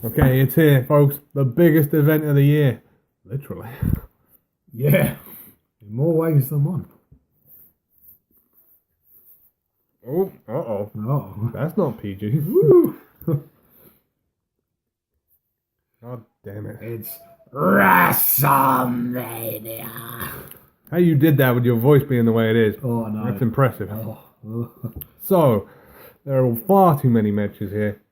Okay, it's here, folks. The biggest event of the year. Literally. Yeah. In more ways than one. Oh, uh-oh. Oh. That's not PG. Woo. God damn it. It's WrestleMania. How you did that with your voice being the way it is. Oh, no. That's impressive. Oh. So, there are far too many matches here.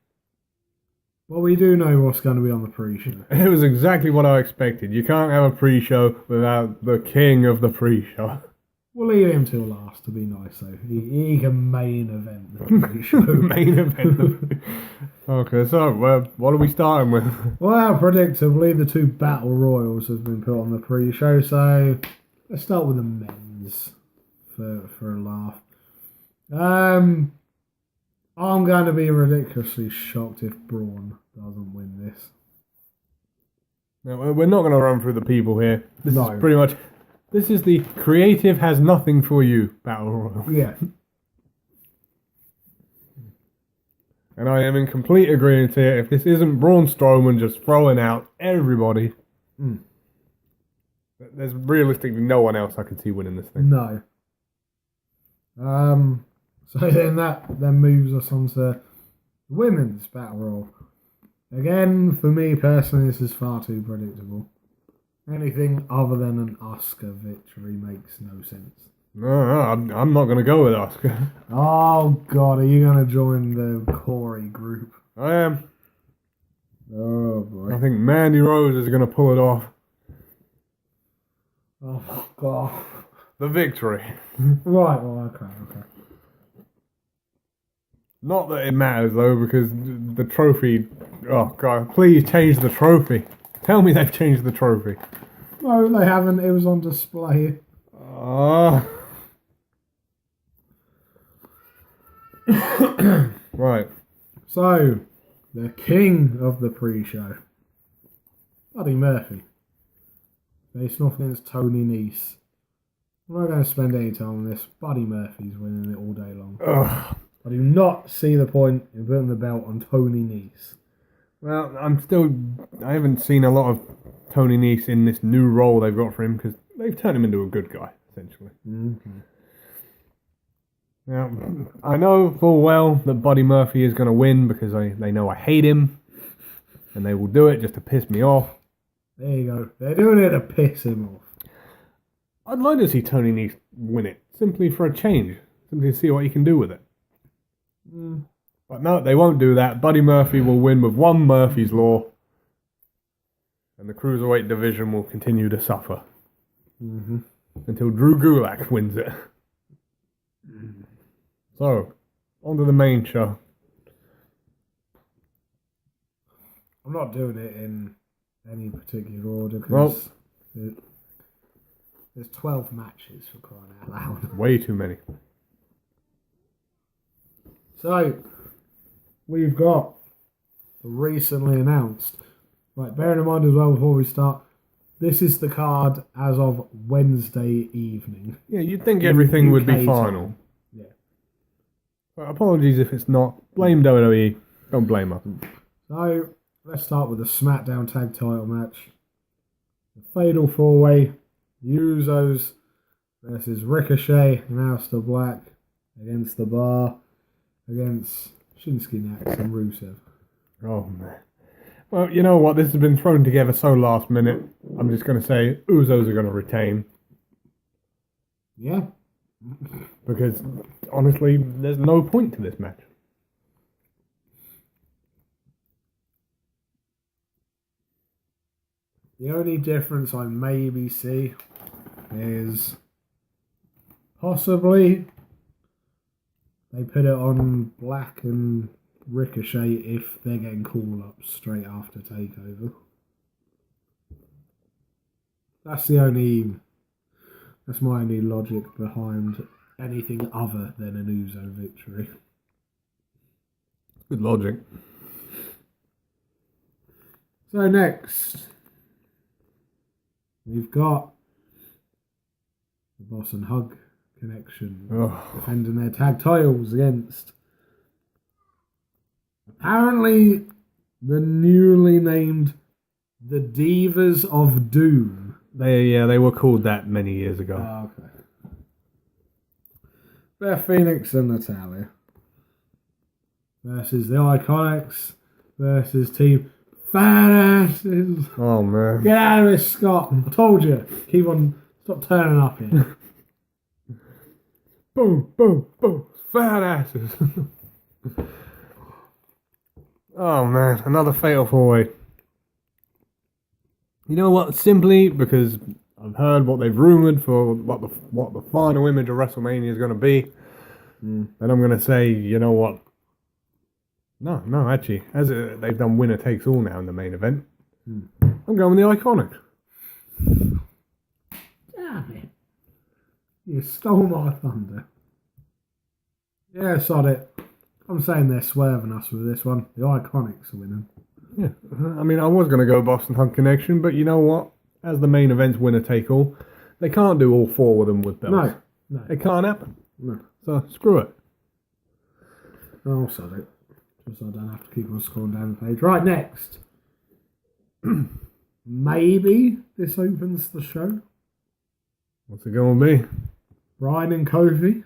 Well, we do know what's going to be on the pre-show. It was exactly what I expected. You can't have a pre-show without the king of the pre-show. We'll leave him till last to be nice, though. He can main event the pre-show. Main event. Okay, so what are we starting with? Well, predictably, the two Battle Royals have been put on the pre-show, so let's start with the men's for a laugh. I'm going to be ridiculously shocked if Braun doesn't win this. No, we're not going to run through the people here. This No. is pretty much... This is the creative has nothing for you Battle Royal. Yeah. And I am in complete agreement here. If this isn't Braun Strowman just throwing out everybody, there's realistically no one else I can see winning this thing. No. So then that moves us on to the women's Battle Royal. Again, for me personally, this is far too predictable. Anything other than an Asuka victory makes no sense. No, I'm not going to go with Asuka. Oh God, are you going to join the Corey group? I am. Oh boy. I think Mandy Rose is going to pull it off. Oh God. The victory. Right, well, okay. Not that it matters though, because the trophy... Oh God, please change the trophy. Tell me they've changed the trophy. No, they haven't. It was on display. Right. So, the king of the pre-show, Buddy Murphy, facing off against Tony Nese. I'm not going to spend any time on this. Buddy Murphy's winning it all day long. Ugh. I do not see the point in putting the belt on Tony Nese. Well, I haven't seen a lot of Tony Nese in this new role they've got for him, because they've turned him into a good guy, essentially. Mm-hmm. Now, I know full well that Buddy Murphy is going to win because they know I hate him, and they will do it just to piss me off. There you go. They're doing it to piss him off. I'd like to see Tony Nese win it, simply for a change, simply to see what he can do with it. But no, they won't do that. Buddy Murphy will win with one Murphy's Law, and the Cruiserweight division will continue to suffer until Drew Gulak wins it. So, on to the main show. I'm not doing it in any particular order because there's 12 matches for crying out loud. Way too many. So, we've got the recently announced. Right, bearing in mind as well before we start, this is the card as of Wednesday evening. Yeah, you'd think everything would be UK final. time. Yeah. But apologies if it's not. Blame WWE. Don't blame us. So, let's start with the SmackDown Tag Title match. The Fatal 4-Way, Usos versus Ricochet and Aleister Black against The Bar, against Shinsuke Nax and Rusev. Oh, man. Well, you know what? This has been thrown together so last minute. I'm just going to say Usos are going to retain. Yeah. Because, honestly, there's no point to this match. The only difference I maybe see is possibly they put it on Black and Ricochet if they're getting call-ups straight after TakeOver. That's my only logic behind anything other than an Uso victory. Good logic. So next, we've got the Boss and Hug Connection defending their tag titles against apparently the newly named the Divas of Doom. They were called that many years ago. Oh, okay. Beth Phoenix and Natalia versus the Iconics versus Team Badasses. Oh man! Get out of this, Scott! I told you. Stop turning up here. Boom, boom, boom! Fat asses. Oh man! Another fatal 4-way. You know what? Simply because I've heard what they've rumored for what the final image of WrestleMania is going to be, and I'm going to say, you know what? No, actually, they've done winner takes all now in the main event. I'm going with the Iconics. Damn it! You stole my thunder. Yeah, sod it. I'm saying they're swerving us with this one. The Iconics are winning. Yeah, I mean, I was going to go Boston Hug Connection, but you know what? As the main event's winner take all, they can't do all four of them with belts. No. It can't happen. No. So, screw it. Oh, sod it. Just so I don't have to keep on scrolling down the page. Right, next. Maybe this opens the show. What's it going to be? Bryan and Kofi.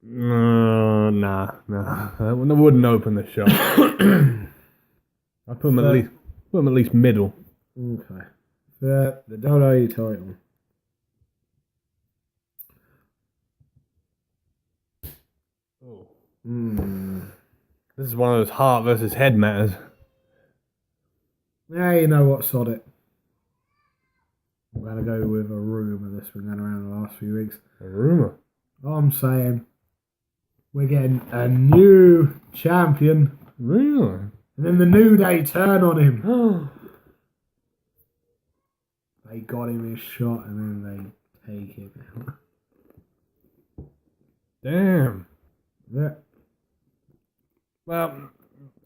Nah. That wouldn't open the show. I put them at least middle. Okay. The WWE title. Oh. This is one of those heart versus head matters. Yeah, you know what, sod it. I'm going to go with a rumour that's been going around the last few weeks. A rumour? I'm saying we're getting a new champion. Really? And then the New Day turn on him. They got him his shot and then they take it out. Damn. Yeah. Well,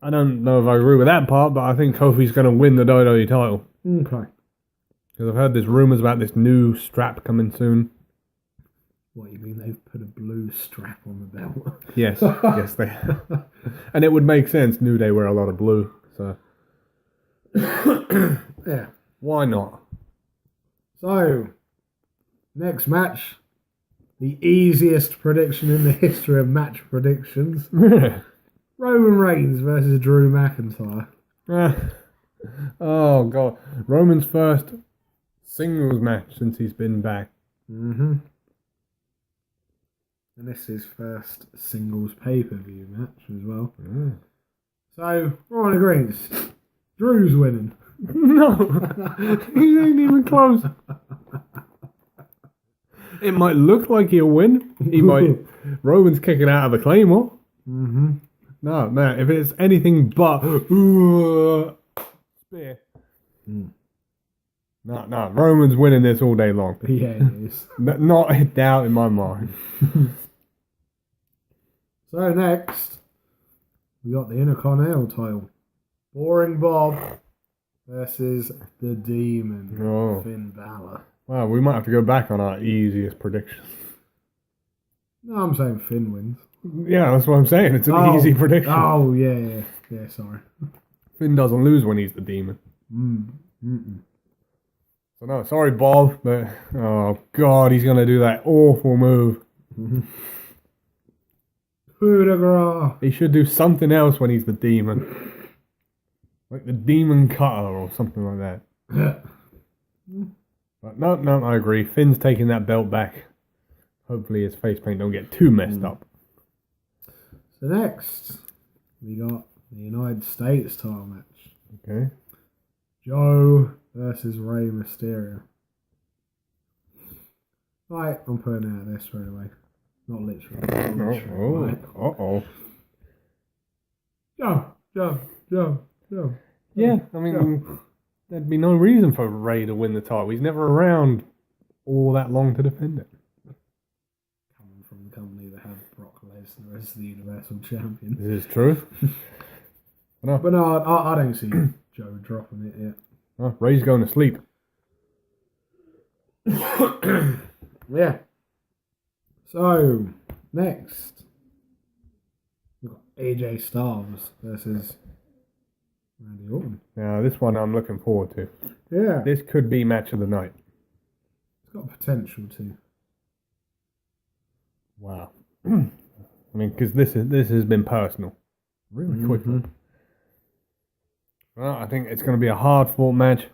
I don't know if I agree with that part, but I think Kofi's going to win the WWE title. Okay. Because I've heard there's rumours about this new strap coming soon. What, you mean they've put a blue strap on the belt? Yes, yes they have. And it would make sense, New Day wear a lot of blue, so... Yeah. Why not? So, next match. The easiest prediction in the history of match predictions. Roman Reigns versus Drew McIntyre. Oh, God. Roman's first singles match since he's been back. Mm-hmm. And this is first singles pay-per-view match as well. So, Ryan agrees. Drew's winning. No, he ain't even close. It might look like he'll win. Roman's kicking out of a Claymore. Mm-hmm. No, man, if it's anything but spear. No, Roman's winning this all day long. Yeah, it is. Not a doubt in my mind. So next, we got the Intercontinental title. Boring Bob versus the Demon, Finn Balor. Wow, we might have to go back on our easiest predictions. No, I'm saying Finn wins. Yeah, that's what I'm saying. It's an easy prediction. Oh, yeah, sorry. Finn doesn't lose when he's the Demon. So no, sorry, Bob, but oh God, he's going to do that awful move. Coup de grace. He should do something else when he's the Demon. Like the Demon Cutter or something like that. But no, I agree. Finn's taking that belt back. Hopefully his face paint don't get too messed up. So next, we got the United States title match. Okay. Joe versus Rey Mysterio. Right, I'm putting out this straight away. Not literally. Uh-oh. Joe. Yeah, I mean, there'd be no reason for Rey to win the title. He's never around all that long to defend it. Coming from the company that have Brock Lesnar as the Universal Champion. This is true. But no, I don't see Joe dropping it yet. Oh, Rey's going to sleep. Yeah. So, next, we've got AJ Styles versus Randy Orton. Now, this one I'm looking forward to. Yeah. This could be match of the night. It's got potential to. Wow. I mean, because this has been personal. Really quickly. Well, I think it's going to be a hard-fought match.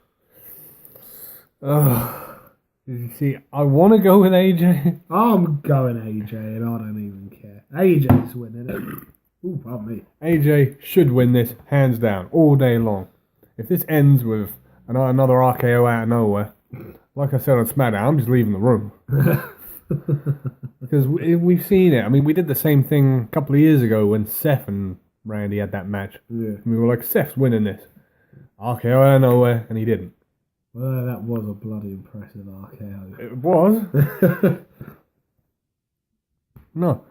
You see, I want to go with AJ. I'm going AJ, and I don't even care. AJ's winning it. Ooh, pardon me. AJ should win this, hands down, all day long. If this ends with another RKO out of nowhere, like I said on SmackDown, I'm just leaving the room. Because we've seen it. I mean, we did the same thing a couple of years ago when Seth and Randy had that match. Yeah. And we were like, Seth's winning this. RKO out of nowhere, and he didn't. Well, that was a bloody impressive RKO. It was. No.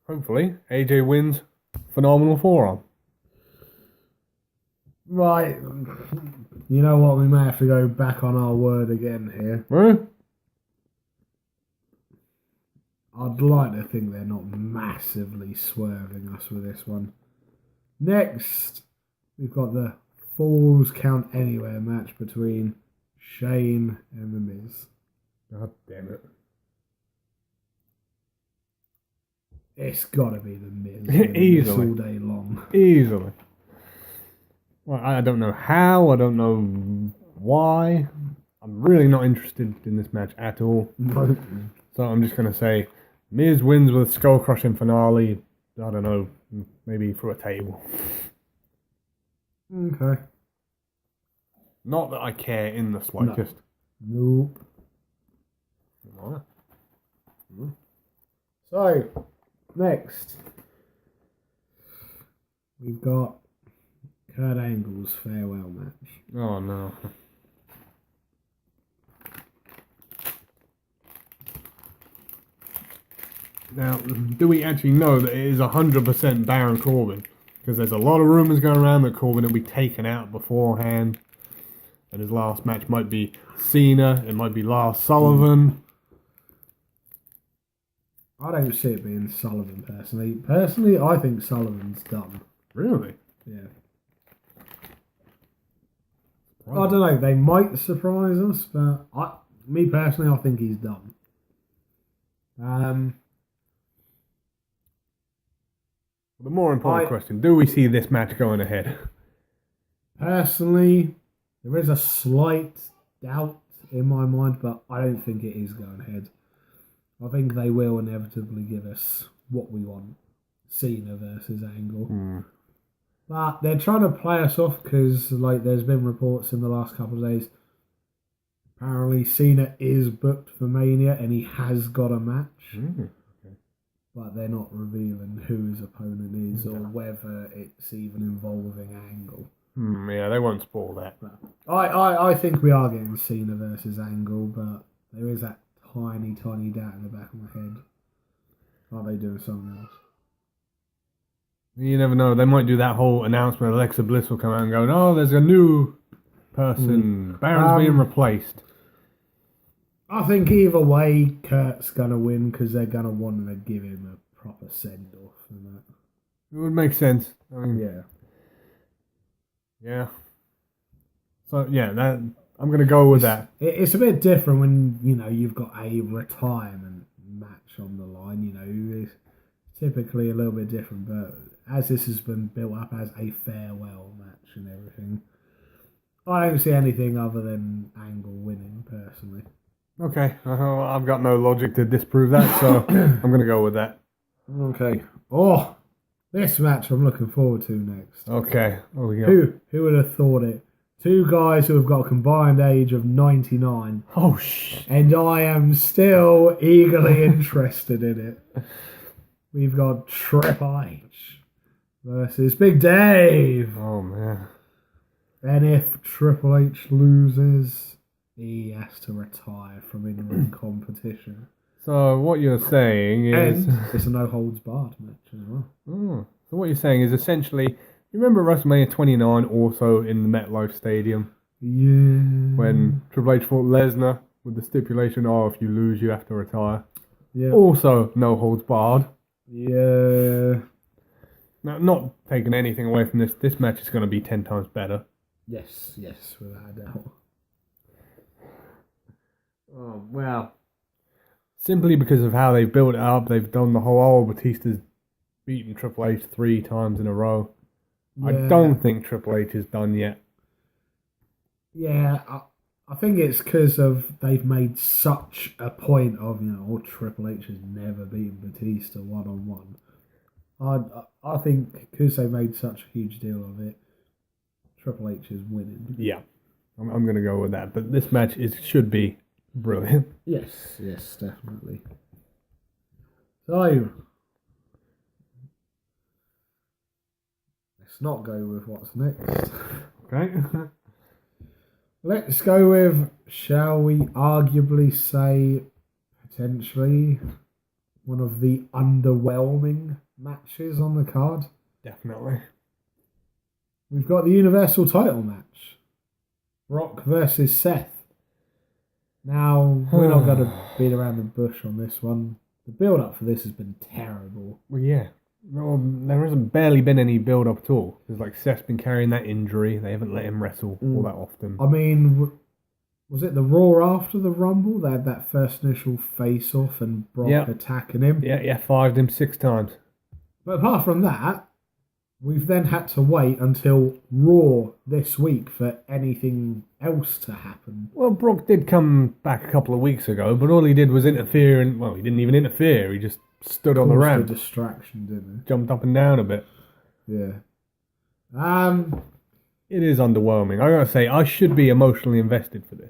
Hopefully, AJ wins. Phenomenal forearm. Right. You know what? We may have to go back on our word again here. Right? I'd like to think they're not massively swerving us with this one. Next, we've got the Falls Count Anywhere match between Shane and The Miz. God damn it. It's got to be The Miz. Easily. All day long. Easily. Well, I don't know how. I don't know why. I'm really not interested in this match at all. So I'm just going to say Miz wins with a skull-crushing finale. I don't know. Maybe through a table. Okay. Not that I care in the slightest. Nope. No. So, next, we've got Kurt Angle's farewell match. Oh, no. Now, do we actually know that it is 100% Baron Corbin? Because there's a lot of rumours going around that Corbin will be taken out beforehand. And his last match might be Cena. It might be Lars Sullivan. I don't see it being Sullivan, personally. Personally, I think Sullivan's done. Really? Yeah. I don't know. They might surprise us, but me personally, I think he's done. The more important question, do we see this match going ahead? Personally, there is a slight doubt in my mind, but I don't think it is going ahead. I think they will inevitably give us what we want. Cena versus Angle. But they're trying to play us off because there's been reports in the last couple of days. Apparently Cena is booked for Mania and he has got a match. Okay. But they're not revealing who his opponent is or whether it's even involving Angle. Yeah, they won't spoil that. But I think we are getting Cena versus Angle, but there is that tiny doubt in the back of my head. Are they doing something else? You never know. They might do that whole announcement. Alexa Bliss will come out and go, "Oh, there's a new person. Baron's being replaced." I think either way, Kurt's going to win because they're going to want to give him a proper send-off and that. It would make sense. I mean, Yeah. Yeah. So, yeah, I'm going to go with that. It's a bit different when, you've got a retirement match on the line, it's typically a little bit different, but as this has been built up as a farewell match and everything, I don't see anything other than Angle winning, personally. Okay, I've got no logic to disprove that, so I'm going to go with that. Okay. Oh, this match I'm looking forward to next. Okay, what we got? Who would have thought it? Two guys who have got a combined age of 99. Oh, shit. And I am still eagerly interested in it. We've got Triple H versus Big Dave. Oh, man. And if Triple H loses, he has to retire from in-ring competition. So what you're saying is... And it's a no-holds-barred match as well. So what you're saying is essentially... You remember WrestleMania 29 also in the MetLife Stadium? Yeah. When Triple H fought Lesnar with the stipulation, if you lose, you have to retire. Yeah. Also, no holds barred. Yeah. Now, not taking anything away from this match is going to be 10 times better. Yes, without a doubt. Oh, wow. Simply because of how they've built it up, they've done the whole, Batista's beaten Triple H 3 times in a row. Yeah. I don't think Triple H is done yet. Yeah, I think it's because of they've made such a point of, Triple H has never beaten Batista one-on-one. I think because they made such a huge deal of it, Triple H is winning. Yeah, I'm going to go with that. But this match should be brilliant. Yes, definitely. So, let's not go with what's next. Okay. Let's go with, shall we arguably say, potentially one of the underwhelming matches on the card. Definitely. We've got the Universal title match. Brock versus Seth. Now, we're not going to beat around the bush on this one. The build-up for this has been terrible. Well, yeah. Well, there hasn't barely been any build-up at all. There's like Seth's been carrying that injury. They haven't let him wrestle all that often. I mean, was it the Raw after the Rumble? They had that first initial face-off and Brock attacking him. Yeah, 5'd him 6 times. But apart from that, we've then had to wait until Raw this week for anything else to happen. Well, Brock did come back a couple of weeks ago, but all he did was interfere, and he didn't even interfere. He just stood on the ramp. A distraction, didn't he? Jumped up and down a bit. Yeah. It is underwhelming. I gotta say, I should be emotionally invested for this.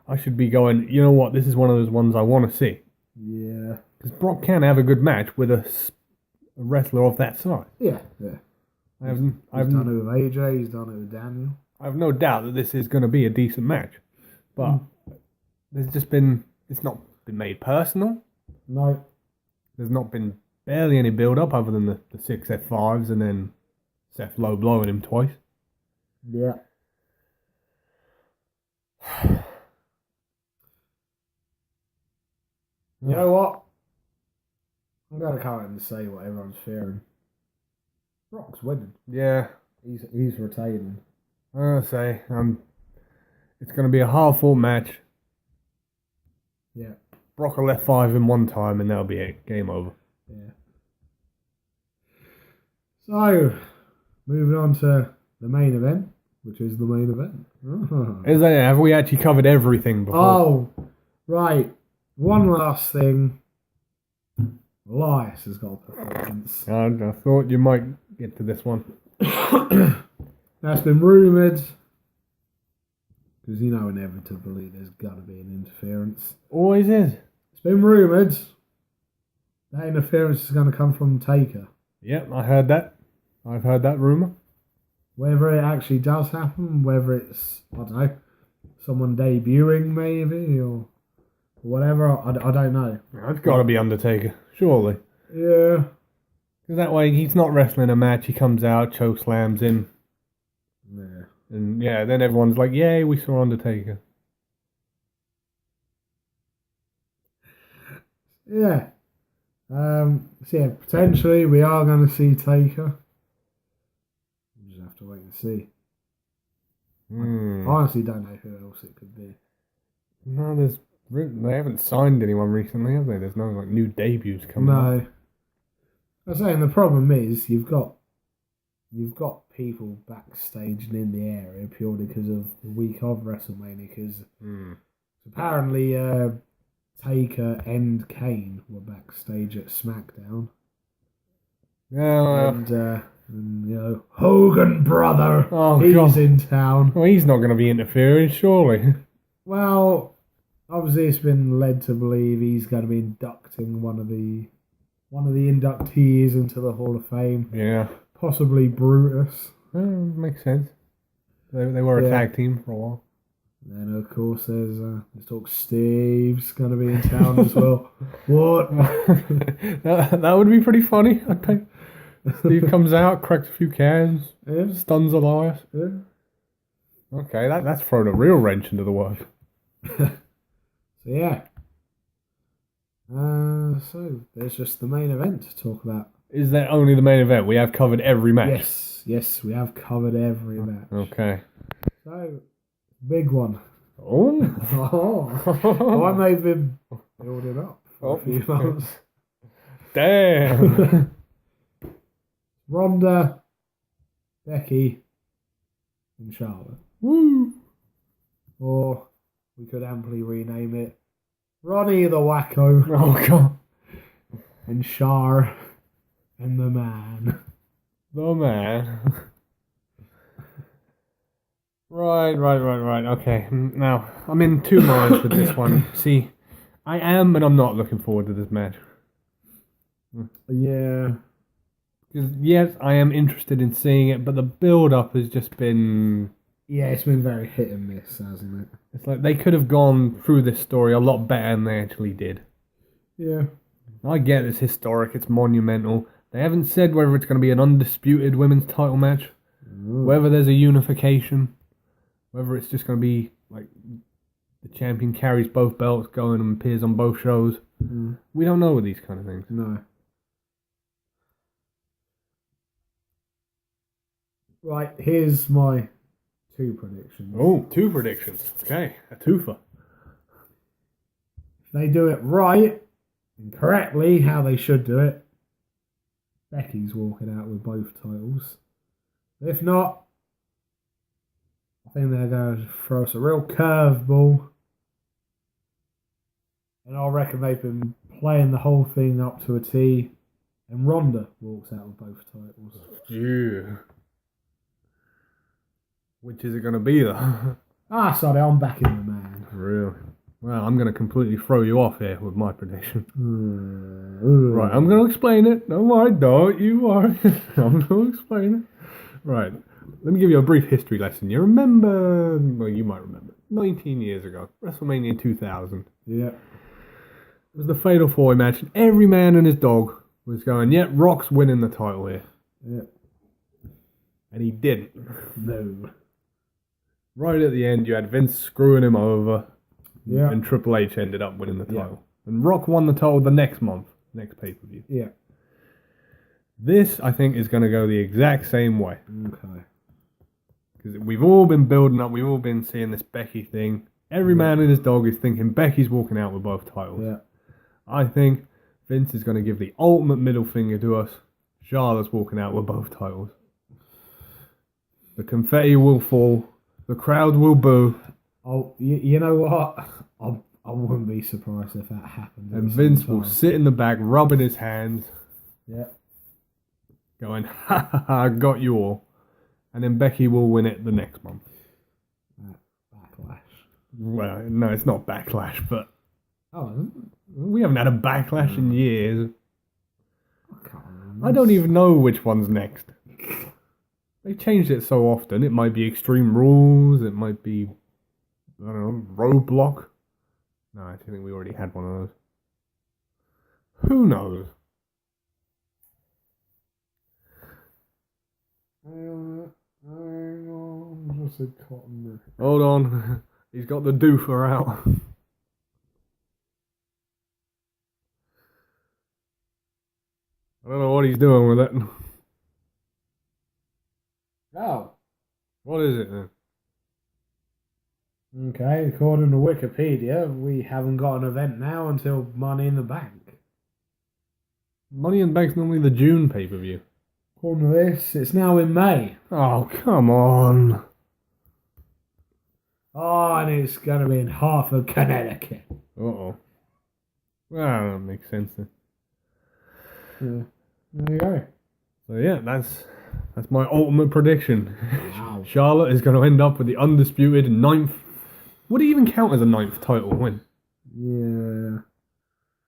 I should be going, you know what, this is one of those ones I want to see. Yeah. Because Brock can have a good match with a wrestler of that size. Yeah. I've done it with AJ, he's done it with Daniel. I have no doubt that this is going to be a decent match. But it's not been made personal. No. There's not been barely any build-up other than the 6 F5s and then Seth low blowing him twice. Yeah. You know what? I'm going to come out and say what everyone's fearing. Brock's winning. Yeah. He's retaining. I'm going to say, it's going to be a hard-fought match. Yeah. Brock will let 5 in one time and that'll be it. Game over. Yeah. So, moving on to the main event, which is the main event. Have we actually covered everything before? Oh, right. One last thing. Elias has got a performance. I thought you might get to this one. That's been rumoured. Because inevitably there's got to be an interference. Always is. It's been rumoured that interference is going to come from Taker. Yep, I heard that. I've heard that rumour. Whether it actually does happen, whether it's, I don't know, someone debuting maybe, or whatever, I don't know. It's got to be Undertaker, surely. Yeah. Because that way he's not wrestling a match, he comes out, choke slams him. Yeah. And then everyone's like, yay, we saw Undertaker. Yeah. Potentially we are going to see Taker. We'll just have to wait and see. I honestly don't know who else it could be. No, they haven't signed anyone recently, have they? There's no new debuts coming up. No. I'm saying the problem is you've got people backstage and in the area purely because of the week of WrestleMania. Because apparently Taker and Kane were backstage at SmackDown. Yeah, and Hogan brother, he's God. in town. Well, he's not going to be interfering, surely. Well, obviously it's been led to believe he's going to be inducting one of the inductees into the Hall of Fame. Yeah. Possibly Brutus. Makes sense. They were a tag team for a while. And then, of course, there's talk Steve's going to be in town as well. What? that would be pretty funny, I think. Steve comes out, cracks a few cans, stuns Elias. Yeah. Okay, that's thrown a real wrench into the work. So there's just the main event to talk about. Is that only the main event? We have covered every match. Yes, we have covered every match. Okay. So, big one. Oh. One they've been building up for a few months. Damn. Ronda, Becky, and Charlotte. Woo. Or we could amply rename it Ronnie the Wacko. Oh, God. And Char and the Man. The Man. Right. Okay. Now, I'm in two minds with this one. See, I am and I'm not looking forward to this match. Yeah. Because, yes, I am interested in seeing it, but the build-up has just been... Yeah, it's been very hit and miss, hasn't it? It's like they could have gone through this story a lot better than they actually did. Yeah. I get it's historic, it's monumental. They haven't said whether it's going to be an undisputed women's title match, whether there's a unification, whether it's just going to be like the champion carries both belts going and appears on both shows. We don't know with these kind of things. No. Right, here's my two predictions. Oh, two predictions. Okay, a twofer. If they do it right and correctly, how they should do it, Becky's walking out with both titles. If not, I think they're going to throw us a real curveball. And I reckon they've been playing the whole thing up to a T. And Ronda walks out with both titles. Yeah. Which is it going to be, though? Sorry, I'm backing the Man. Really? Well, I'm going to completely throw you off here with my prediction. Right, I'm going to explain it. Don't worry, don't you worry. I'm going to explain it. Right, let me give you a brief history lesson. You remember, well, you might remember, 19 years ago, WrestleMania 2000. Yeah. It was the Fatal 4-Way match, and every man and his dog was going, yeah, Rock's winning the title here. Yeah. And he didn't. No. Right at the end, you had Vince screwing him over. Yeah. And Triple H ended up winning the title. And Rock won the title the next month, next pay-per-view. Yeah. This, I think, is going to go the exact same way. Okay. Because we've all been building up, we've all been seeing this Becky thing. Every man and his dog is thinking Becky's walking out with both titles. Yeah. I think Vince is going to give the ultimate middle finger to us. Charlotte's walking out with both titles. The confetti will fall. The crowd will boo. Oh, you know what? I wouldn't be surprised if that happened. And Vince will sit in the back, rubbing his hands. Yeah. Going, ha ha ha, got you all. And then Becky will win it the next month. Backlash. Well, no, it's not Backlash, but... Oh, we haven't had a Backlash in years. I can't remember. I don't even know which one's next. They changed it so often. It might be Extreme Rules. It might be, I don't know, Roadblock. No, I think we already had one of those. Who knows? Hang on. Just a cotton. Hold on. He's got the doofer out. I don't know what he's doing with it. Oh. What is it then? Okay, according to Wikipedia, we haven't got an event now until Money in the Bank. Money in the Bank's normally the June pay-per-view. According to this, it's now in May. Oh, come on. Oh, and it's going to be in Hartford, Connecticut. Uh-oh. Well, that makes sense then. Yeah. There you go. So yeah, that's my ultimate prediction. Wow. Charlotte is going to end up with the undisputed ninth. Would it even count as a ninth title win? Yeah.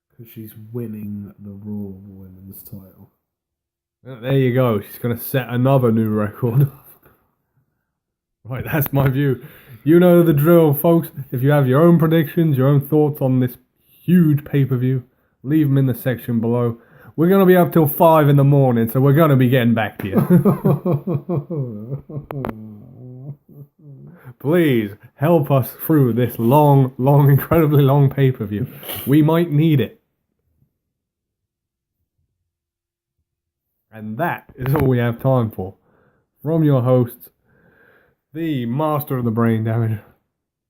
Because she's winning the Raw Women's title. There you go. She's going to set another new record. Right, that's my view. You know the drill, folks. If you have your own predictions, your own thoughts on this huge pay-per-view, leave them in the section below. We're going to be up till 5 in the morning, so we're going to be getting back to you. Please, help us through this long, incredibly long pay-per-view. We might need it. And that is all we have time for. From your hosts, the master of the brain damage,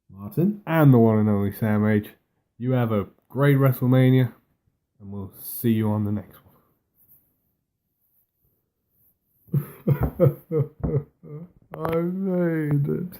Martin. and the one and only Sam H. You have a great WrestleMania, and we'll see you on the next one. I made it.